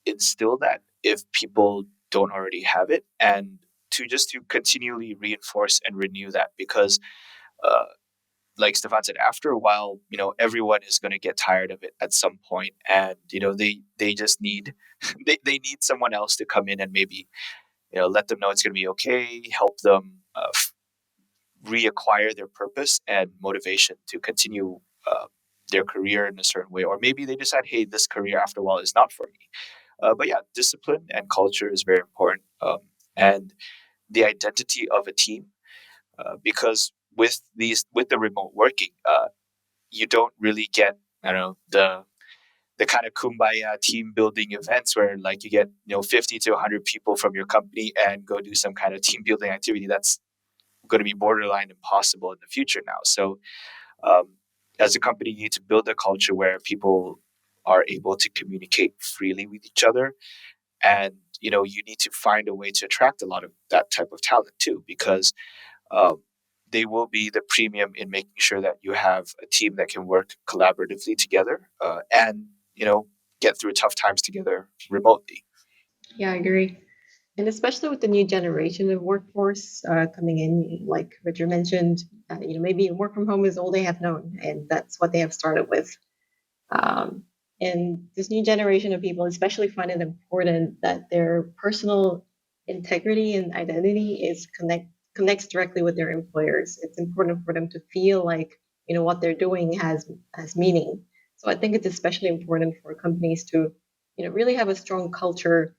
instill that if people don't already have it, and to continually reinforce and renew that, because uh, like Stefan said, after a while, everyone is going to get tired of it at some point, and they just need they need someone else to come in and maybe let them know it's going to be okay, help them reacquire their purpose and motivation to continue their career in a certain way, or maybe they decide, hey, this career after a while is not for me. But yeah, discipline and culture is very important, and the identity of a team, because with the remote working, you don't really get, I don't know, the kind of kumbaya team building events where like you get 50 to 100 people from your company and go do some kind of team building activity. That's going to be borderline impossible in the future now. So As a company, you need to build a culture where people are able to communicate freely with each other, and you need to find a way to attract a lot of that type of talent too, because um, they will be the premium in making sure that you have a team that can work collaboratively together, and get through tough times together remotely.
Yeah, I agree. And especially with the new generation of workforce coming in, like Richard mentioned, maybe work from home is all they have known, and that's what they have started with. Um, and this new generation of people especially find it important that their personal integrity and identity connects directly with their employers. It's important for them to feel like what they're doing has meaning. So I think it's especially important for companies to really have a strong culture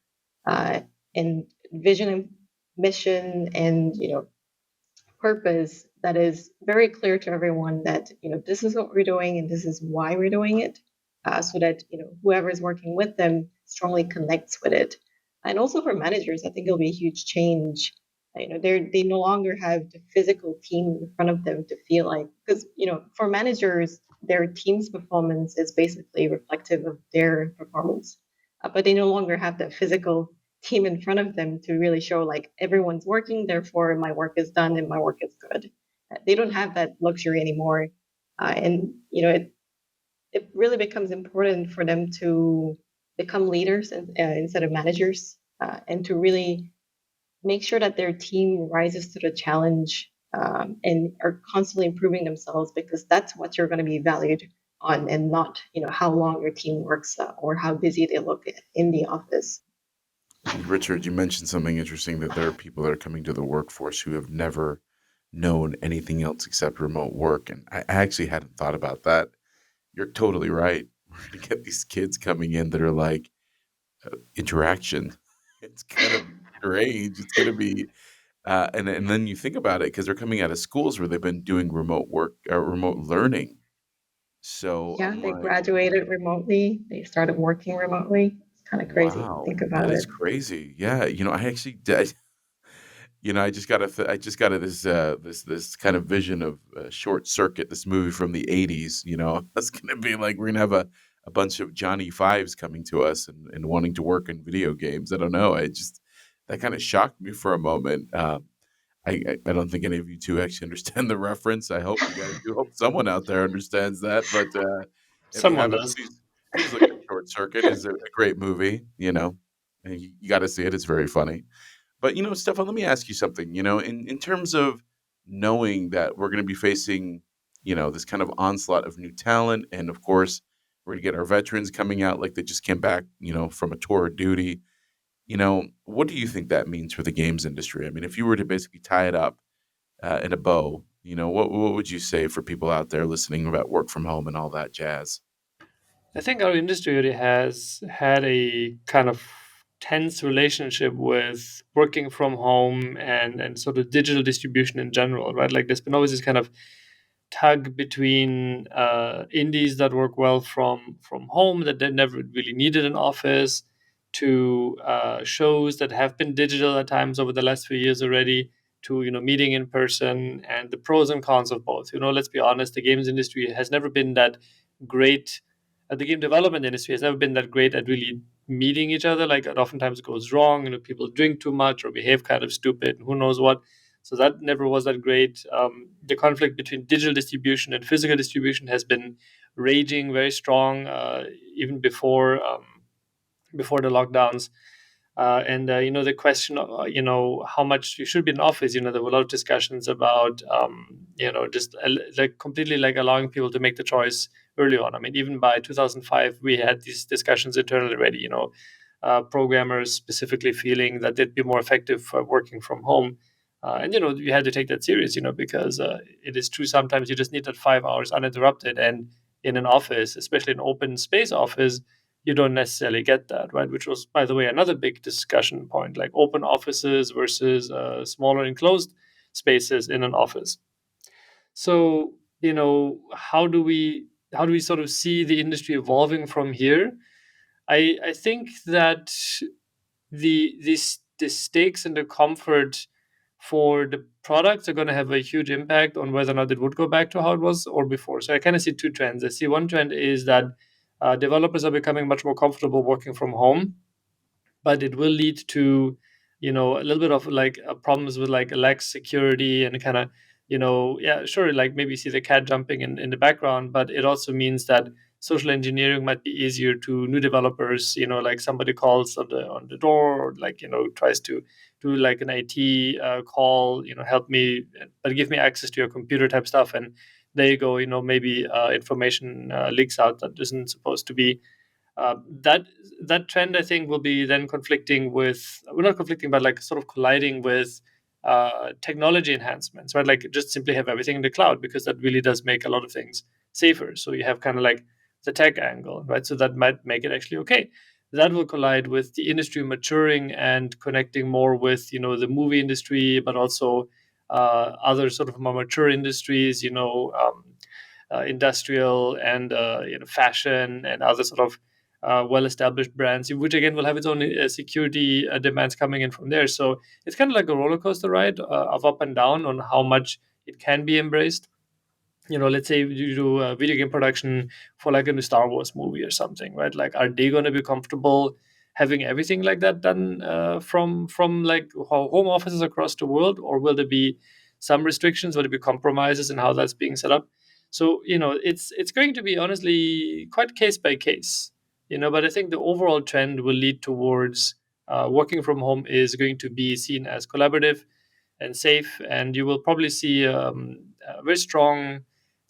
uh, and vision and mission and purpose that is very clear to everyone that this is what we're doing and this is why we're doing it, so that whoever is working with them strongly connects with it. And also for managers, I think it'll be a huge change. They no longer have the physical team in front of them to feel like, because for managers their team's performance is basically reflective of their performance, but they no longer have the physical team in front of them to really show like everyone's working, therefore my work is done and my work is good. They don't have that luxury anymore, and it really becomes important for them to become leaders instead of managers, and to really make sure that their team rises to the challenge, and are constantly improving themselves, because that's what you're going to be valued on, and not how long your team works, or how busy they look in the office.
Richard, you mentioned something interesting, that there are people that are coming to the workforce who have never known anything else except remote work. And I actually hadn't thought about that. You're totally right. We're going to get these kids coming in that are like, interaction. It's going to be strange. It's going to be, and then you think about it, because they're coming out of schools where they've been doing remote work, remote learning. So
Yeah,
I'm
they
like,
graduated remotely. They started working remotely. It's kind of crazy.
wow,
Think
that
about
is
it.
crazy. Yeah, I actually did. I just got this kind of vision of Short Circuit, this movie from the '80s. That's gonna be like, we're gonna have a bunch of Johnny Fives coming to us and wanting to work in video games. I don't know. I just That kind of shocked me for a moment. I don't think any of you two actually understand the reference. I hope you guys do. Hope someone out there understands that. But if you
Someone
haven't,
does.
please look at Short Circuit. It's a great movie. And you got to see it. It's very funny. But Stefan, let me ask you something. In terms of knowing that we're going to be facing, this kind of onslaught of new talent, and of course, we're going to get our veterans coming out like they just came back, from a tour of duty. What do you think that means for the games industry? I mean, if you were to basically tie it up in a bow, what would you say for people out there listening about work from home and all that jazz?
I think our industry really has had a kind of tense relationship with working from home and sort of digital distribution in general, right? Like there's been always this kind of tug between indies that work well from home, that they never really needed an office, to shows that have been digital at times over the last few years already, to meeting in person, and the pros and cons of both. Let's be honest, the games industry has never been that great. The game development industry has never been that great at really meeting each other. Like it oftentimes goes wrong. People drink too much or behave kind of stupid, and who knows what. So that never was that great. The conflict between digital distribution and physical distribution has been raging very strong, even before the lockdowns. And the question of how much you should be in office. There were a lot of discussions about just like completely like allowing people to make the choice early on. I mean, even by 2005, we had these discussions internally already. Programmers specifically feeling that they'd be more effective working from home. And you had to take that serious, because it is true, sometimes you just need that 5 hours uninterrupted, and in an office, especially an open space office, you don't necessarily get that, right? Which was, by the way, another big discussion point, like open offices versus smaller enclosed spaces in an office. So, how do we sort of see the industry evolving from here? I think that the stakes and the comfort for the products are going to have a huge impact on whether or not it would go back to how it was or before. So I kind of see two trends. I see one trend is that developers are becoming much more comfortable working from home, but it will lead to, a little bit of like problems with like lack security and kind of, yeah, sure, like maybe see the cat jumping in the background, but it also means that social engineering might be easier to new developers. Like somebody calls on the door, or like tries to do like an IT call, help me, but give me access to your computer type stuff, and there you go. Maybe information leaks out that isn't supposed to be. That trend, I think, will be then conflicting with, well, not conflicting, but like sort of colliding with technology enhancements, right? Like just simply have everything in the cloud, because that really does make a lot of things safer. So you have kind of like the tech angle, right? So that might make it actually okay. That will collide with the industry maturing and connecting more with, the movie industry, but also other sort of more mature industries, industrial and fashion and other sort of well-established brands, which again will have its own security demands coming in from there. So it's kind of like a roller coaster ride of up and down on how much it can be embraced. Let's say you do a video game production for like a new Star Wars movie or something, right? Like, are they going to be comfortable having everything like that done from like home offices across the world, or will there be some restrictions? Will there be compromises in how that's being set up? So it's going to be honestly quite case by case, but I think the overall trend will lead towards working from home is going to be seen as collaborative and safe, and you will probably see a very strong,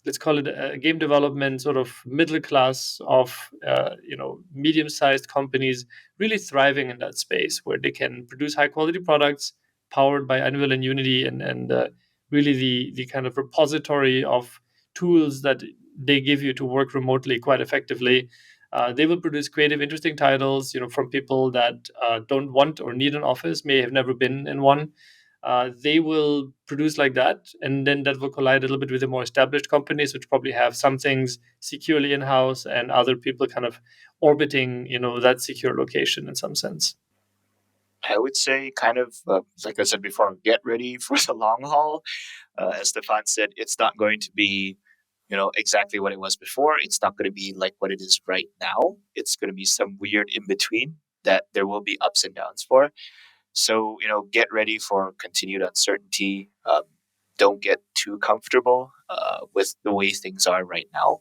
let's call it a game development sort of middle class of medium-sized companies really thriving in that space, where they can produce high quality products powered by Unreal and Unity, and really the kind of repository of tools that they give you to work remotely quite effectively. They will produce creative, interesting titles, from people that don't want or need an office, may have never been in one. They will produce like that, and then that will collide a little bit with the more established companies, which probably have some things securely in house, and other people kind of orbiting, that secure location in some sense.
I would say, kind of like I said before, get ready for the long haul. As Stefan said, it's not going to be, exactly what it was before. It's not going to be like what it is right now. It's going to be some weird in between that there will be ups and downs for. So, get ready for continued uncertainty. Don't get too comfortable with the way things are right now,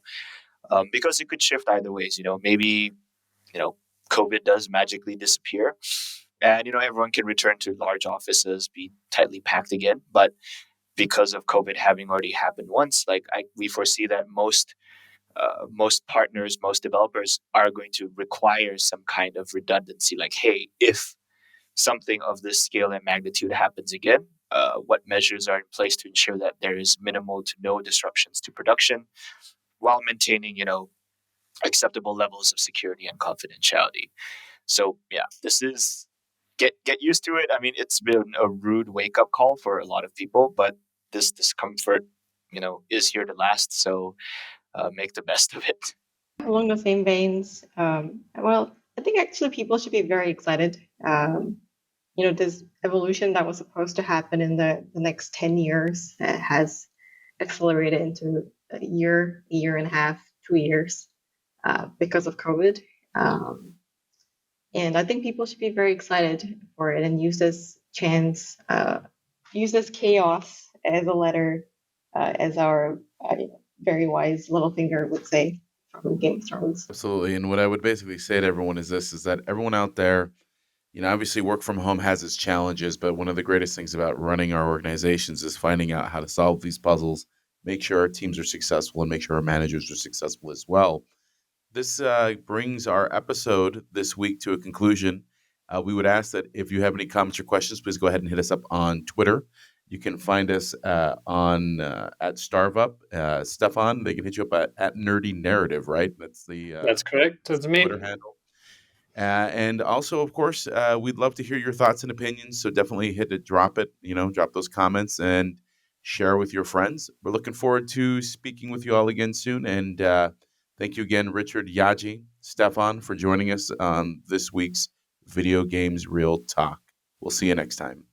because it could shift either ways. Maybe, you know, COVID does magically disappear, and everyone can return to large offices, be tightly packed again. But because of COVID having already happened once, we foresee that most partners, most developers are going to require some kind of redundancy. Like, hey, if something of this scale and magnitude happens again, what measures are in place to ensure that there is minimal to no disruptions to production while maintaining, acceptable levels of security and confidentiality. So yeah, this is get used to it. I mean, it's been a rude wake up call for a lot of people, but this discomfort, is here to last. So make the best of it.
Along the same veins, well, I think actually people should be very excited. This evolution that was supposed to happen in the next 10 years has accelerated into a year and a half, 2 years because of COVID. And I think people should be very excited for it and use this chance, use this chaos as a letter, as our very wise Littlefinger would say from Game of Thrones.
Absolutely. And what I would basically say to everyone is this, is that everyone out there, obviously work from home has its challenges, but one of the greatest things about running our organizations is finding out how to solve these puzzles, make sure our teams are successful, and make sure our managers are successful as well. This brings our episode this week to a conclusion. We would ask that if you have any comments or questions, please go ahead and hit us up on Twitter. You can find us on at StarvUp. Stefan, they can hit you up at Nerdy Narrative, right?
That's correct. That's me.
Twitter handle. And also, of course, we'd love to hear your thoughts and opinions. So definitely drop those comments and share with your friends. We're looking forward to speaking with you all again soon. And thank you again, Richard, Yaji, Stefan, for joining us on this week's Video Games Real Talk. We'll see you next time.